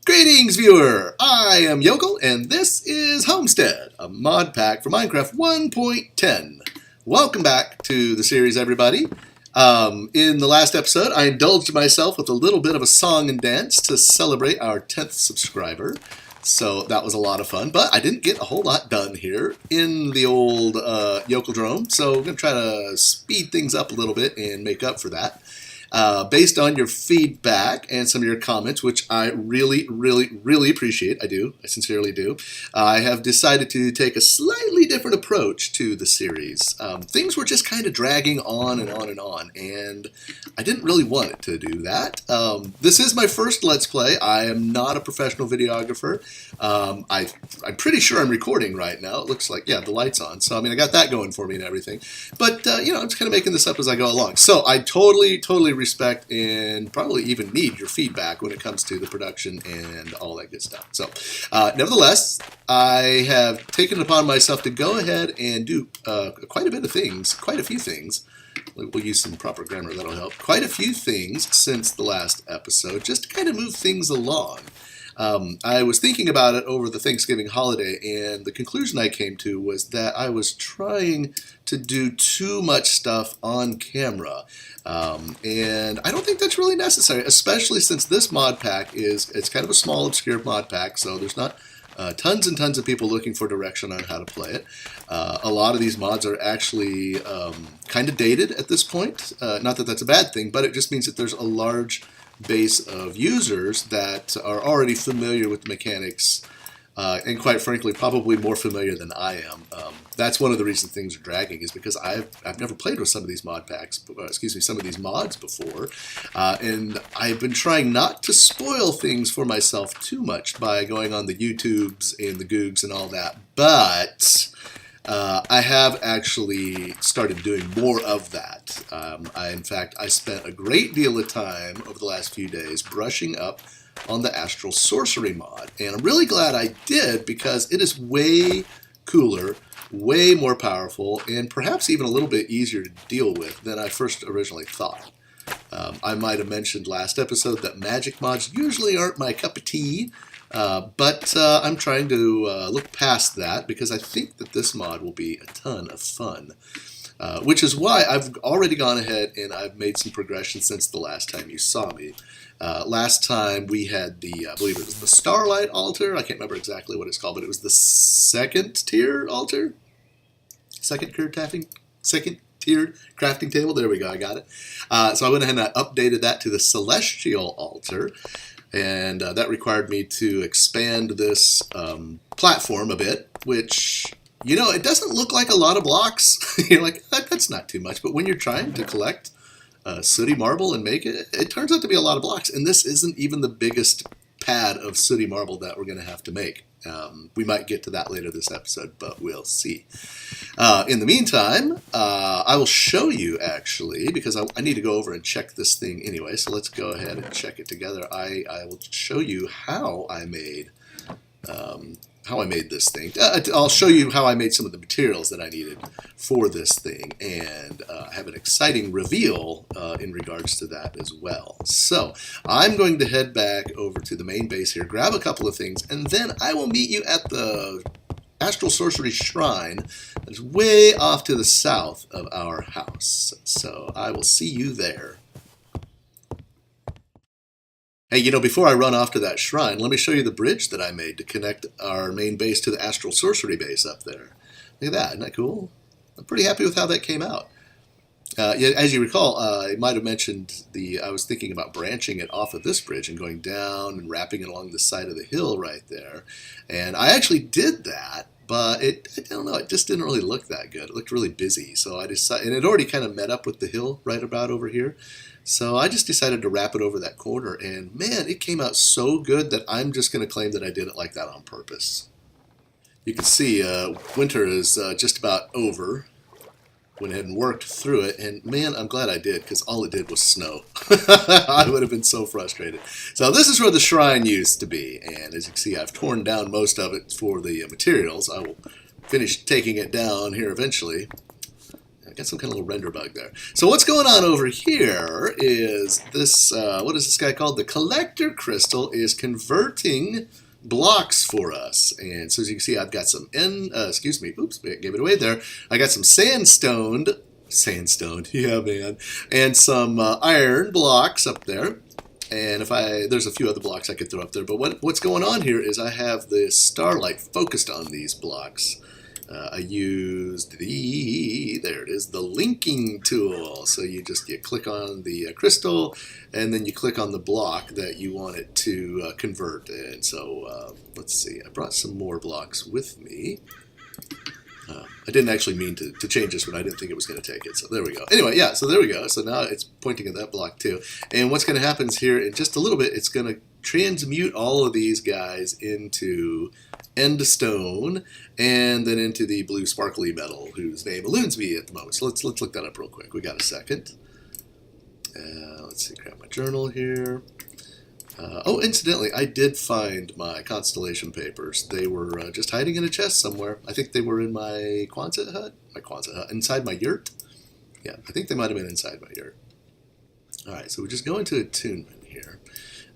Greetings, viewer! I am Yokel, and this is Homestead, a mod pack for Minecraft 1.10. Welcome back to the series, everybody. In the last episode, I indulged myself with a little bit of a song and dance to celebrate our 10th subscriber. So that was a lot of fun, but I didn't get a whole lot done here in the old Yokeldrome, so I'm going to try to speed things up a little bit and make up for that. Based on your feedback and some of your comments, which I really appreciate. I sincerely do. I have decided to take a slightly different approach to the series. Things were just kind of dragging on and on and on, and I didn't really want it to do that. This is my first Let's Play. I am not a professional videographer. I'm pretty sure I'm recording right now. It looks like, yeah, the light's on. So, I mean, I got that going for me and everything. But, you know, I'm just kind of making this up as I go along. So, I totally respect and probably even need your feedback when it comes to the production and all that good stuff. So, nevertheless, I have taken it upon myself to go ahead and do quite a few things. We'll use some proper grammar, that'll help. Quite a few things since the last episode, just to kind of move things along. I was thinking about it over the Thanksgiving holiday, and the conclusion I came to was that I was trying to do too much stuff on camera. And I don't think that's really necessary, especially since this mod pack it's kind of a small, obscure mod pack, so there's not tons and tons of people looking for direction on how to play it. A lot of these mods are actually kind of dated at this point. Not that that's a bad thing, but it just means that there's a large base of users that are already familiar with the mechanics, and quite frankly, probably more familiar than I am. That's one of the reasons things are dragging, is because I've never played with some of these some of these mods before, and I've been trying not to spoil things for myself too much by going on the YouTubes and the Googs and all that, but I have actually started doing more of that. In fact, I spent a great deal of time over the last few days brushing up on the Astral Sorcery mod, and I'm really glad I did, because it is way cooler, way more powerful, and perhaps even a little bit easier to deal with than I first originally thought. I might have mentioned last episode that magic mods usually aren't my cup of tea, but I'm trying to look past that, because I think that this mod will be a ton of fun. Which is why I've already gone ahead and I've made some progression since the last time you saw me. Last time we had I believe it was the Starlight altar. I can't remember exactly what it's called, but it was the second tier altar? Second tiered crafting table. There we go, I got it. So I went ahead and I updated that to the Celestial altar. And that required me to expand this platform a bit, which, you know, it doesn't look like a lot of blocks. You're like, that's not too much. But when you're trying to collect sooty marble and make it, it turns out to be a lot of blocks. And this isn't even the biggest pad of sooty marble that we're going to have to make. We might get to that later this episode, but we'll see. In the meantime, I will show you, actually, because I need to go over and check this thing anyway, so let's go ahead and check it together. I will show you how I made this thing. I'll show you how I made some of the materials that I needed for this thing, and have an exciting reveal in regards to that as well. So I'm going to head back over to the main base here, grab a couple of things, and then I will meet you at the Astral Sorcery Shrine that is way off to the south of our house. So I will see you there. Hey, you know, before I run off to that shrine, let me show you the bridge that I made to connect our main base to the Astral Sorcery base up there. Look at that, isn't that cool? I'm pretty happy with how that came out. Yeah, as you recall, I might have mentioned I was thinking about branching it off of this bridge and going down and wrapping it along the side of the hill right there. And I actually did that, but I don't know, it just didn't really look that good. It looked really busy, so I decided, and it already kind of met up with the hill right about over here. So I just decided to wrap it over that corner, and man, it came out so good that I'm just going to claim that I did it like that on purpose. You can see winter is just about over. Went ahead and worked through it, and man, I'm glad I did, because all it did was snow. I would have been so frustrated. So this is where the shrine used to be, and as you can see, I've torn down most of it for the materials. I will finish taking it down here eventually. got some kind of little render bug there. So what's going on over here is this, what is this guy called? The collector crystal is converting blocks for us. And so as you can see, I've got some, oops, I gave it away there. I got some sandstone, yeah man, and some iron blocks up there. And there's a few other blocks I could throw up there, but what's going on here is I have this starlight focused on these blocks. I used there it is, the linking tool. So you click on the crystal, and then you click on the block that you want it to convert. And so let's see, I brought some more blocks with me. I didn't actually mean to change this one. I didn't think it was going to take it. So there we go. Anyway, yeah, so there we go. So now it's pointing at that block too. And what's going to happen is here in just a little bit, it's going to transmute all of these guys into end stone and then into the blue sparkly metal whose name eludes me at the moment. So let's look that up real quick. We got a second. Let's see, grab my journal here. Oh, incidentally, I did find my constellation papers. They were just hiding in a chest somewhere. I think they were in my Quonset hut, inside my yurt. Yeah, I think they might have been inside my yurt. All right, so we just go into attunement here.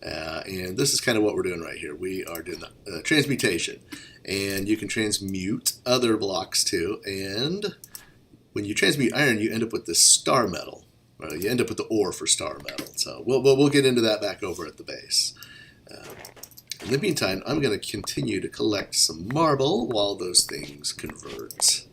And this is kind of what we're doing right here. We are doing transmutation. And you can transmute other blocks too. And when you transmute iron, you end up with this star metal. You end up with the ore for star metal. So we'll get into that back over at the base. In the meantime, I'm going to continue to collect some marble while those things convert.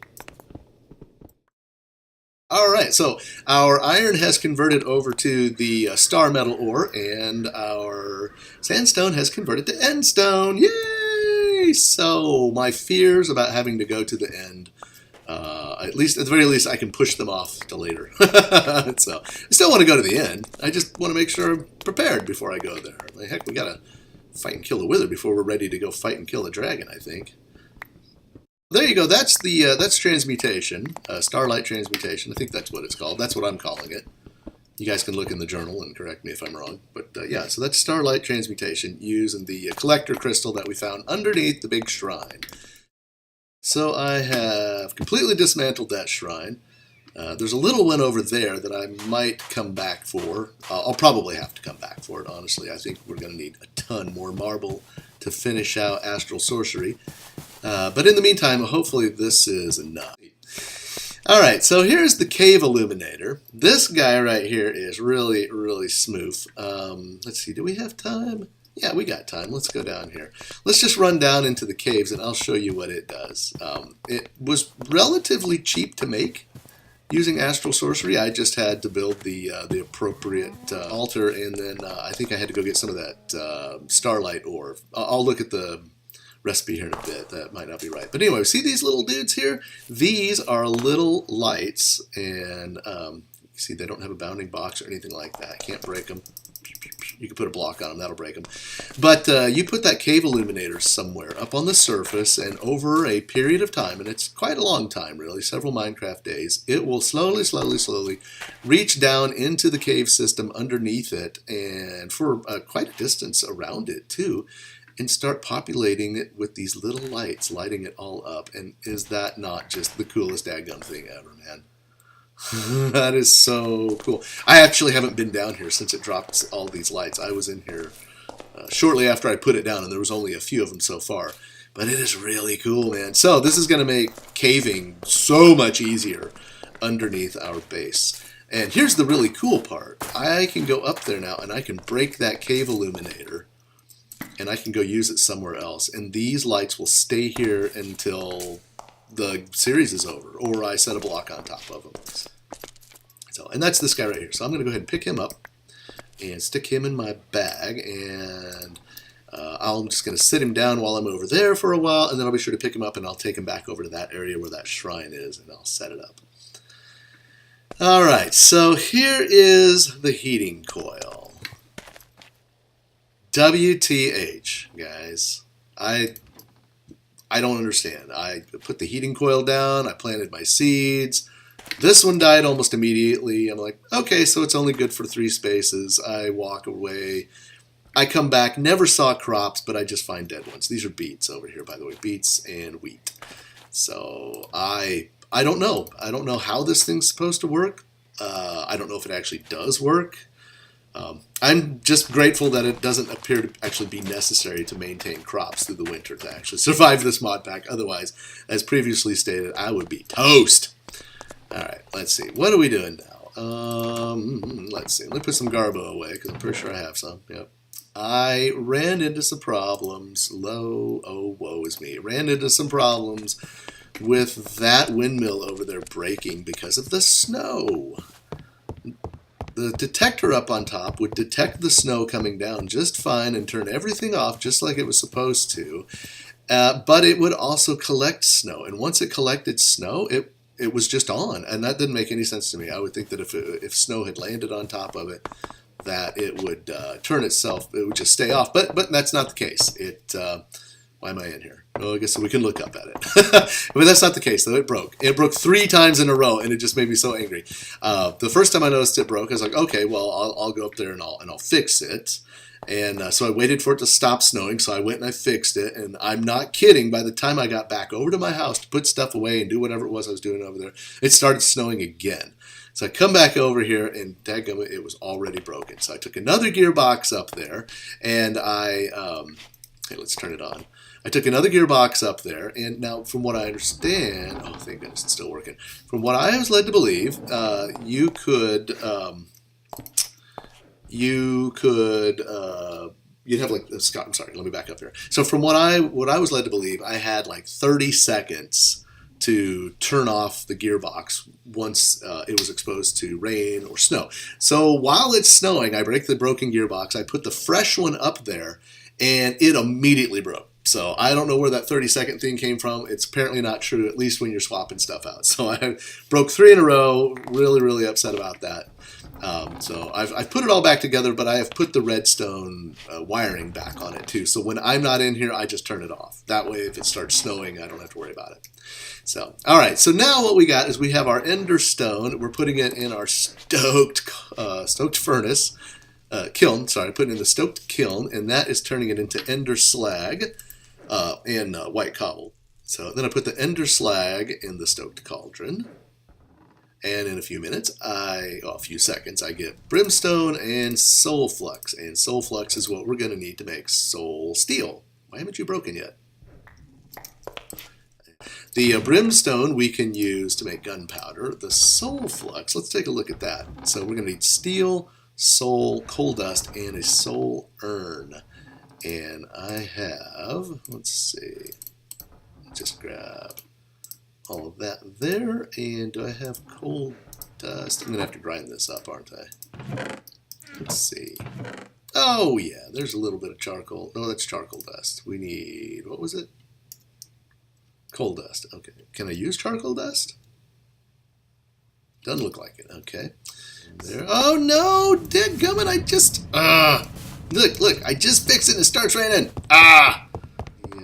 All right, so our iron has converted over to the star metal ore, and our sandstone has converted to end stone. Yay! So my fears about having to go to the end, at the very least, I can push them off to later. So I still want to go to the end. I just want to make sure I'm prepared before I go there. Like, heck, we gotta fight and kill the wither before we're ready to go fight and kill the dragon, I think. There you go. That's transmutation, starlight transmutation. I think that's what it's called. That's what I'm calling it. You guys can look in the journal and correct me if I'm wrong. But yeah, so that's starlight transmutation using the collector crystal that we found underneath the big shrine. So I have completely dismantled that shrine. There's a little one over there that I might come back for. I'll probably have to come back for it, honestly. I think we're going to need a ton more marble to finish out Astral Sorcery. But in the meantime, hopefully this is enough. All right, so here's the cave illuminator. This guy right here is really, really smooth. Let's see, do we have time? Yeah, we got time. Let's go down here. Let's just run down into the caves, and I'll show you what it does. It was relatively cheap to make using Astral Sorcery. I just had to build the appropriate altar, and then I think I had to go get some of that starlight ore. I'll look at the recipe here in a bit. That might not be right. But anyway, see these little dudes here? These are little lights, and you see they don't have a bounding box or anything like that. I can't break them. You can put a block on them, that'll break them. But you put that cave illuminator somewhere up on the surface, and over a period of time, and it's quite a long time really, several Minecraft days, it will slowly reach down into the cave system underneath it, and for quite a distance around it too, and start populating it with these little lights, lighting it all up. And is that not just the coolest daggum thing ever, man? That is so cool. I actually haven't been down here since it dropped all these lights. I was in here shortly after I put it down, and there was only a few of them so far. But it is really cool, man. So this is going to make caving so much easier underneath our base. And here's the really cool part. I can go up there now, and I can break that cave illuminator, and I can go use it somewhere else. And these lights will stay here until the series is over, or I set a block on top of them. So, and that's this guy right here. So I'm going to go ahead and pick him up and stick him in my bag, and I'm just going to sit him down while I'm over there for a while, and then I'll be sure to pick him up, and I'll take him back over to that area where that shrine is, and I'll set it up. All right, so here is the heating coil. WTH, guys. I don't understand. I put the heating coil down, I planted my seeds. This one died almost immediately. I'm like, okay, so it's only good for 3 spaces. I walk away. I come back, never saw crops, but I just find dead ones. These are beets over here, by the way, beets and wheat. So I I don't know. I don't know how this thing's supposed to work. I don't know if it actually does work. I'm just grateful that it doesn't appear to actually be necessary to maintain crops through the winter to actually survive this mod pack. Otherwise, as previously stated, I would be toast. All right, let's see. What are we doing now? Let's see. Let me put some Garbo away because I'm pretty sure I have some. Yep. I ran into some problems. Oh, woe is me. Ran into some problems with that windmill over there breaking because of the snow. The detector up on top would detect the snow coming down just fine and turn everything off just like it was supposed to. But it would also collect snow. And once it collected snow, it was just on. And that didn't make any sense to me. I would think that if snow had landed on top of it, that it would turn itself, it would just stay off. But that's not the case. Why am I in here? Oh, I guess we can look up at it. But that's not the case, though. It broke. It broke 3 times in a row, and it just made me so angry. The first time I noticed it broke, I was like, okay, well, I'll go up there and I'll fix it. And so I waited for it to stop snowing, so I went and I fixed it. And I'm not kidding. By the time I got back over to my house to put stuff away and do whatever it was I was doing over there, it started snowing again. So I come back over here, and dadgummit, it was already broken. So I took another gearbox up there, and hey, let's turn it on. I took another gearbox up there, and now from what I understand, oh, thank goodness it's still working. From what I was led to believe, you'd have like, Scott, I'm sorry, let me back up here. So from what I was led to believe, I had like 30 seconds to turn off the gearbox once it was exposed to rain or snow. So while it's snowing, I break the broken gearbox, I put the fresh one up there, and it immediately broke. So I don't know where that 30-second thing came from. It's apparently not true, at least when you're swapping stuff out. So I broke 3 in a row, really, really upset about that. So I've put it all back together, but I have put the redstone wiring back on it too. So when I'm not in here, I just turn it off. That way, if it starts snowing, I don't have to worry about it. So, all right. So now what we got is we have our ender stone. We're putting it in our stoked furnace. Kiln, sorry, putting in the stoked kiln, and that is turning it into ender slag and white cobble. So then I put the ender slag in the stoked cauldron, and in a few seconds, I get brimstone and soul flux, and soul flux is what we're going to need to make soul steel. Why haven't you broken yet? The brimstone we can use to make gunpowder. The soul flux, let's take a look at that. So we're going to need steel, soul, coal dust, and a soul urn. And I have, let's see, just grab all of that there. And do I have coal dust? I'm going to have to grind this up, aren't I? Let's see. Oh, yeah, there's a little bit of charcoal. No, that's charcoal dust. We need, what was it? Coal dust. Okay. Can I use charcoal dust? Doesn't look like it. Okay. There. Oh, no! Dadgummit, I just... Look, I just fixed it and it starts raining. Yeah,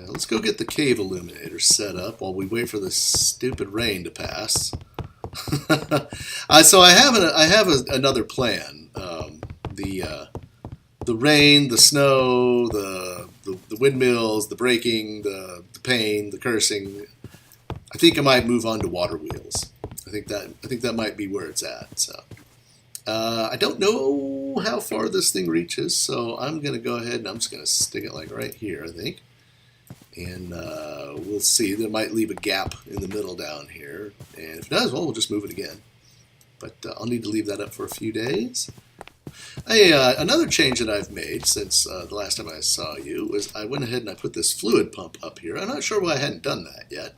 let's go get the cave illuminator set up while we wait for this stupid rain to pass. So I have another plan. The rain, the snow, the windmills, the breaking, the pain, the cursing. I think I might move on to water wheels. I think that might be where it's at. So I don't know how far this thing reaches, so I'm going to go ahead and I'm just going to stick it like right here, I think. And we'll see. That might leave a gap in the middle down here. And if it does, well, we'll just move it again. But I'll need to leave that up for a few days. Another change that I've made since the last time I saw you was I went ahead and I put this fluid pump up here. I'm not sure why I hadn't done that yet.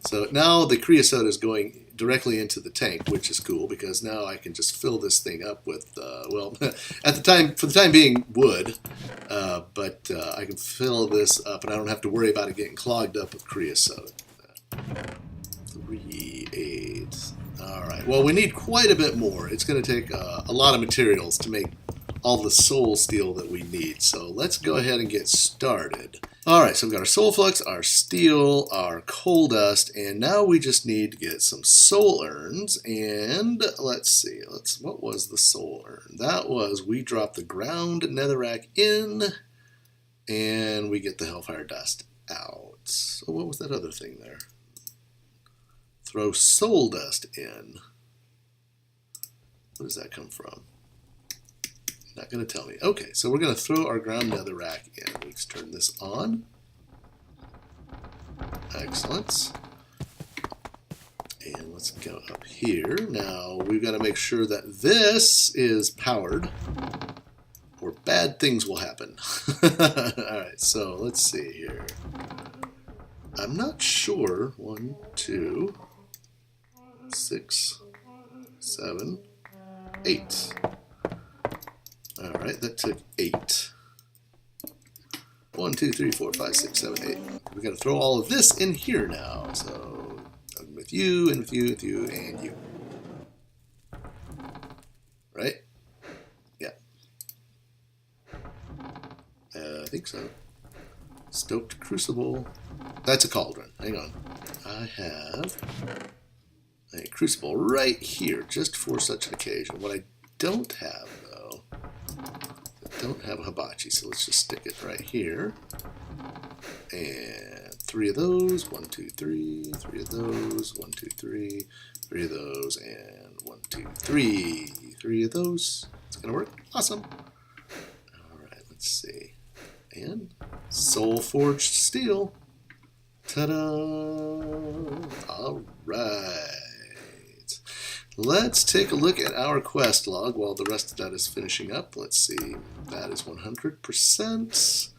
So now the creosote is going directly into the tank, which is cool because now I can just fill this thing up with, well, for the time being, wood. But I can fill this up and I don't have to worry about it getting clogged up with creosote. 3, 8. All right. Well, we need quite a bit more. It's going to take a lot of materials to make all the soul steel that we need. So let's go ahead and get started. All right, so we've got our soul flux, our steel, our coal dust, and now we just need to get some soul urns. And let's see, what was the soul urn? That was, we drop the ground netherrack in, and we get the hellfire dust out. So what was that other thing there? throw soul dust in. Where does that come from? Not going to tell me. Okay, so we're going to throw our ground netherrack in. Let's turn this on. Excellent. And let's go up here. Now, we've got to make sure that this is powered, or bad things will happen. Alright, so let's see here. I'm not sure. 1, 2, 6, 7, 8. Alright, that took 8. 1, 2, 3, 4, 5, 6, 7, 8. We've got to throw all of this in here now. So, with you, and with you, with you, and you. Right? Yeah. I think so. Stoked Crucible. That's a cauldron. Hang on. I have a crucible right here, just for such an occasion. What I don't have, though, I don't have a hibachi, so let's just stick it right here. And 3 of those. 1, 2, 3. 3 of those. 1, 2, 3. 3 of those. And 1, 2, 3. 3 of those. It's going to work. Awesome. All right, let's see. And Soulforged Steel. Ta-da! All right. Let's take a look at our quest log while the rest of that is finishing up. Let's see. That is 100%.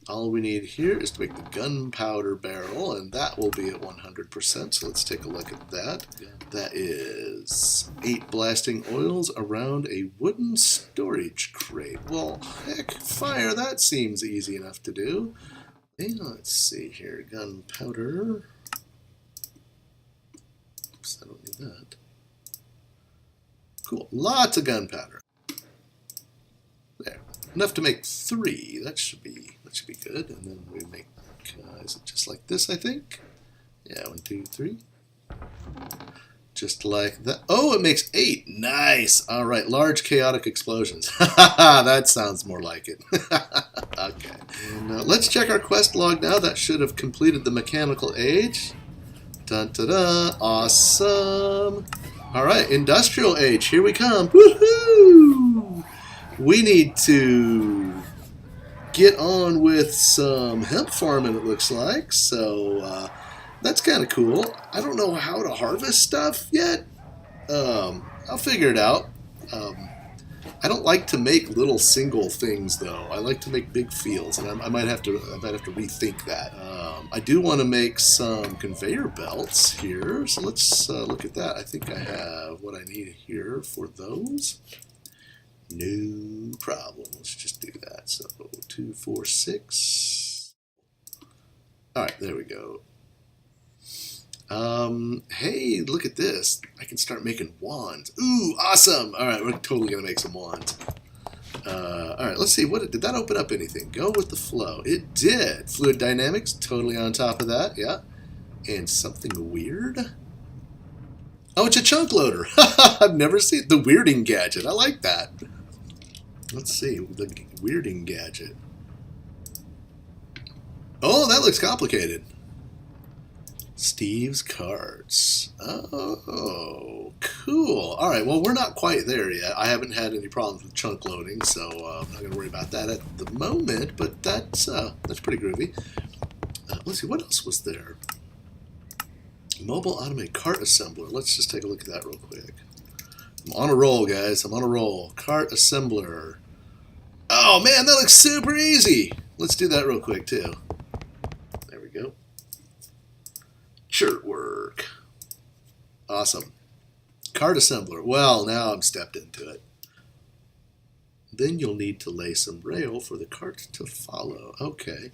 All we need here is to make the gunpowder barrel, and that will be at 100%. So let's take a look at that. That is 8 blasting oils around a wooden storage crate. Well, heck, fire, that seems easy enough to do. And let's see here, gunpowder. Oops, I don't need that. Cool, lots of gunpowder. There, enough to make 3. That should be good. And then we make, is it just like this, I think? Yeah, 1, 2, 3. Just like that. Oh, it makes 8. Nice. All right, large chaotic explosions. That sounds more like it. Okay. And, let's check our quest log now. That should have completed the mechanical age. Dun-da-da. Awesome. All right, industrial age. Here we come. Woohoo! We need to get on with some hemp farming, it looks like. So that's kind of cool. I don't know how to harvest stuff yet. I'll figure it out. I don't like to make little single things, though. I like to make big fields, and I might have to rethink that. I do want to make some conveyor belts here, so let's look at that. I think I have what I need here for those. No problem. Let's just do that. So 2, 4, 6. All right, there we go. Hey, look at this. I can start making wands. Ooh, awesome. All right, we're totally going to make some wands. All right, let's see. What did that open up anything? Go with the flow. It did. Fluid dynamics, totally on top of that. Yeah. And something weird. Oh, it's a chunk loader. I've never seen the weirding gadget. I like that. Let's see. The weirding gadget. Oh, that looks complicated. Steve's cards. Oh, cool. All right, well, we're not quite there yet. I haven't had any problems with chunk loading, so I'm not going to worry about that at the moment, but that's pretty groovy. Let's see, what else was there? Mobile automated cart assembler. Let's just take a look at that real quick. I'm on a roll, guys. I'm on a roll. Cart assembler. Oh, man, that looks super easy. Let's do that real quick, too. There we go. Shirt work. Awesome. Cart assembler. Well, now I'm stepped into it. Then you'll need to lay some rail for the cart to follow. Okay.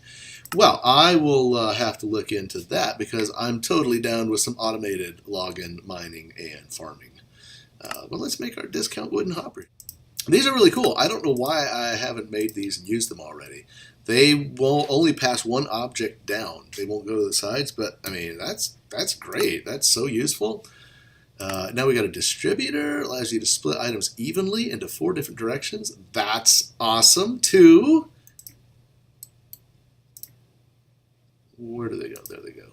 Well, I will have to look into that because I'm totally down with some automated login, mining, and farming. But let's make our discount wooden hopper. These are really cool. I don't know why I haven't made these and used them already. They will only pass one object down. They won't go to the sides, but I mean, that's great. That's so useful. Now we got a distributor. Allows you to split items evenly into 4 different directions. That's awesome, too. Where do they go? There they go.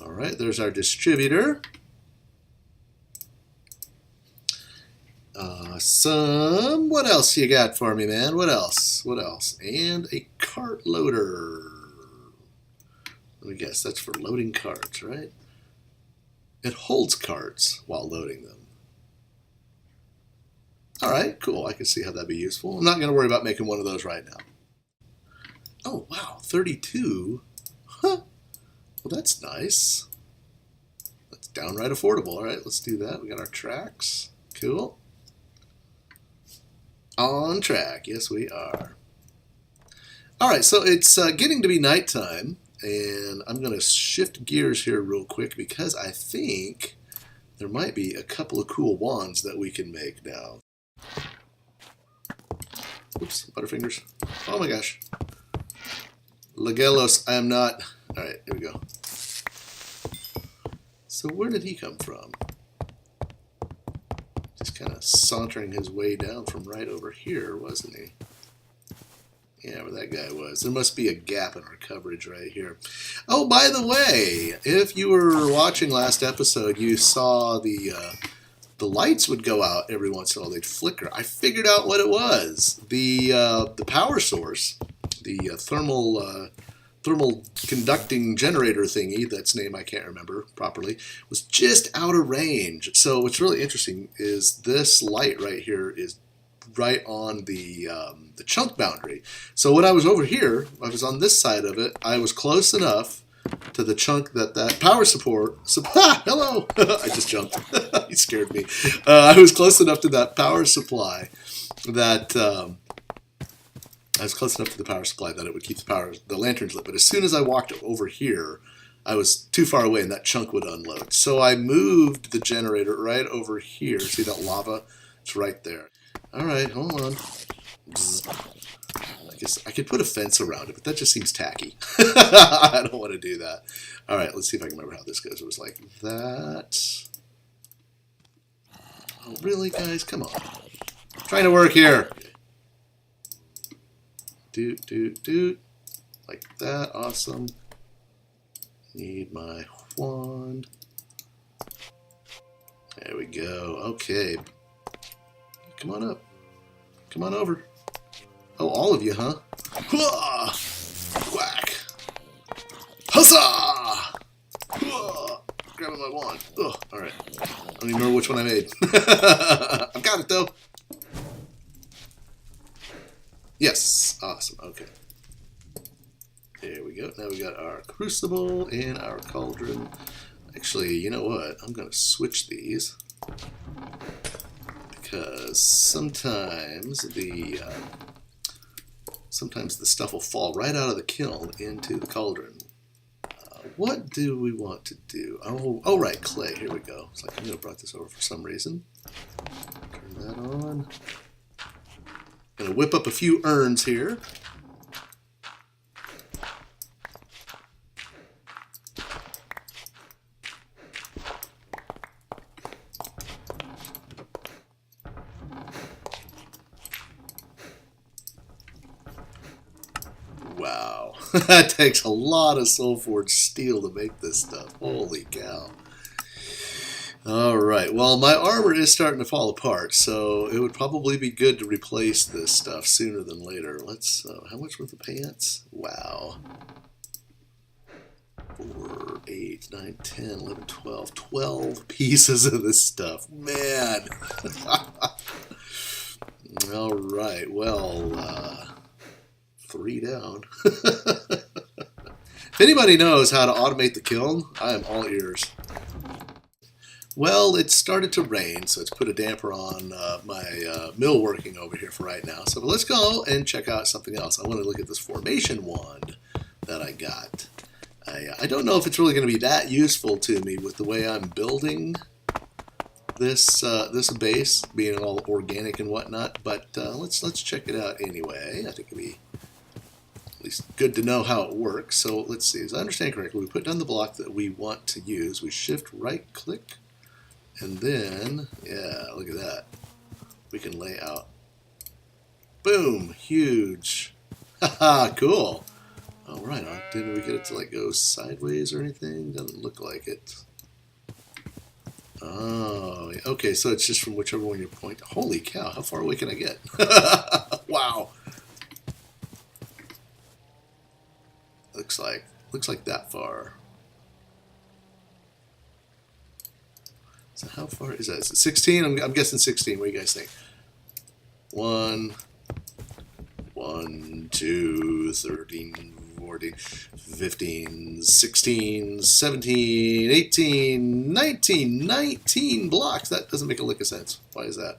All right, there's our distributor. What else you got for me, man? What else? What else? And a cart loader. Let me guess, that's for loading carts, right? It holds carts while loading them. All right, cool. I can see how that'd be useful. I'm not going to worry about making one of those right now. Oh, wow, 32? Huh. Well, that's nice. That's downright affordable. All right, let's do that. We got our tracks. Cool. On track. Yes, we are. All right, so it's getting to be nighttime, and I'm going to shift gears here real quick because I think there might be a couple of cool wands that we can make now. Oops, Butterfingers. Oh my gosh. Lagelos, I am not. All right, here we go. So where did he come from? Just kind of sauntering his way down from right over here, wasn't he? Yeah, where that guy was. There must be a gap in our coverage right here. Oh, by the way, if you were watching last episode, you saw the lights would go out every once in a while. They'd flicker. I figured out what it was. The power source, the thermal conducting generator thingy, that's name I can't remember properly, was just out of range. So what's really interesting is this light right here is right on the chunk boundary. So when I was over here, I was on this side of it, I was close enough to the chunk that power support, hello, I just jumped, he scared me. I was close enough to that power supply that, I was close enough to the power supply that it would keep the lanterns lit. But as soon as I walked over here, I was too far away and that chunk would unload. So I moved the generator right over here. See that lava? It's right there. All right, hold on. I guess I could put a fence around it, but that just seems tacky. I don't want to do that. All right, let's see if I can remember how this goes. It was like that. Oh, really, guys? Come on. I'm trying to work here. Doot, doot, doot. Like that. Awesome. Need my wand. There we go. Okay. Come on up. Come on over. Oh, all of you, huh? Hua! Whack! Huzzah! Hua! Grabbing my wand. Oh, alright. I don't even remember which one I made. I've got it, though. Yes. Awesome. Okay. There we go. Now we got our crucible and our cauldron. Actually, you know what? I'm going to switch these. Because sometimes the stuff will fall right out of the kiln into the cauldron. What do we want to do? Oh, right, clay. Here we go. It's like I knew I brought this over for some reason. Turn that on. Gonna whip up a few urns here. Wow, that takes a lot of Soulforged Steel to make this stuff. Holy cow. Alright, well, my armor is starting to fall apart, so it would probably be good to replace this stuff sooner than later. Let's, how much were the pants? Wow. 4, 8, 9, 10, 11, 12. 12 pieces of this stuff. Man! Alright, well, 3 down. If anybody knows how to automate the kiln, I am all ears. Well, it started to rain, so it's put a damper on my mill working over here for right now. So let's go and check out something else. I want to look at this formation wand that I got. I don't know if it's really going to be that useful to me with the way I'm building this this base, being all organic and whatnot. But let's check it out anyway. I think it'd be at least good to know how it works. So let's see. As I understand correctly, we put down the block that we want to use. We shift right click. And then, yeah, look at that. We can lay out. Boom! Huge. Haha, cool. Oh, right on. Didn't we get it to like go sideways or anything? Doesn't look like it. Oh, okay, so it's just from whichever one you point. Holy cow, how far away can I get? Wow. Looks like that far. So how far is that? Is it 16? I'm guessing 16. What do you guys think? 1, 2, 13, 14, 15, 16, 17, 18, 19. 19 blocks. That doesn't make a lick of sense. Why is that?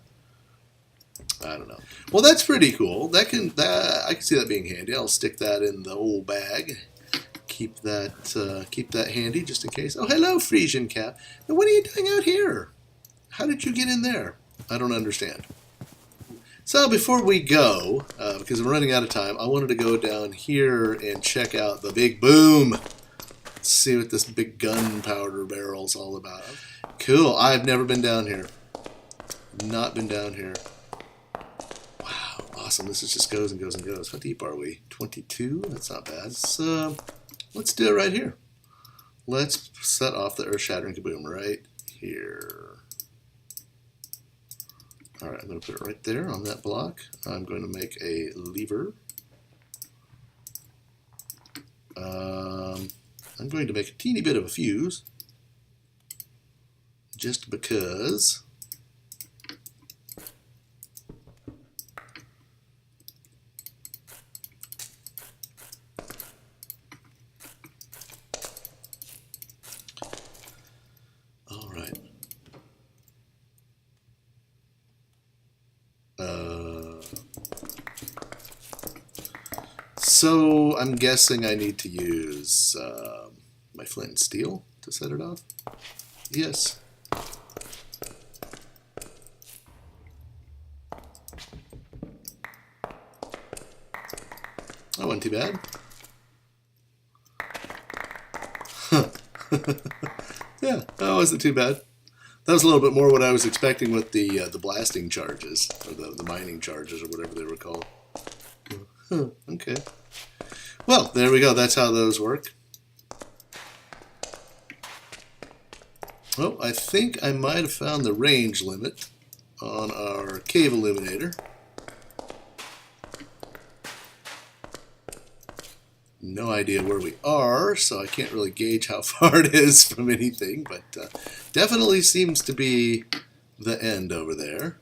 I don't know. Well, that's pretty cool. I can see that being handy. I'll stick that in the old bag. Keep that handy just in case. Oh, hello, Frisian Cap. Now, what are you doing out here? How did you get in there? I don't understand. So before we go, because I'm running out of time, I wanted to go down here and check out the big boom. Let's see what this big gunpowder barrel's all about. Cool. I've never been down here. Not been down here. Wow, awesome. This just goes and goes and goes. How deep are we? 22? That's not bad. So let's do it right here. Let's set off the earth-shattering kaboom right here. All right, I'm going to put it right there on that block. I'm going to make a lever. I'm going to make a teeny bit of a fuse, just because. All right. So I'm guessing I need to use my flint and steel to set it off. Yes. That wasn't too bad. Yeah, that wasn't too bad. That was a little bit more what I was expecting with the blasting charges, or the mining charges, or whatever they were called. Okay. Well, there we go. That's how those work. Well, I think I might have found the range limit on our cave illuminator. No idea where we are, so I can't really gauge how far it is from anything, but definitely seems to be the end over there.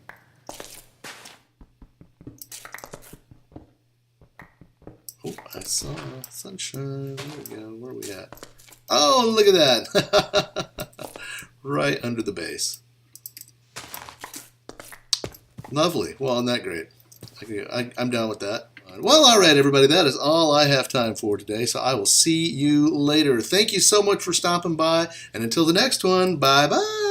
Oh, I saw sunshine. There we go. Where are we at? Oh, look at that. Right under the base. Lovely. Well, isn't that great? I'm down with that. Well, all right, everybody. That is all I have time for today, so I will see you later. Thank you so much for stopping by, and until the next one, bye-bye.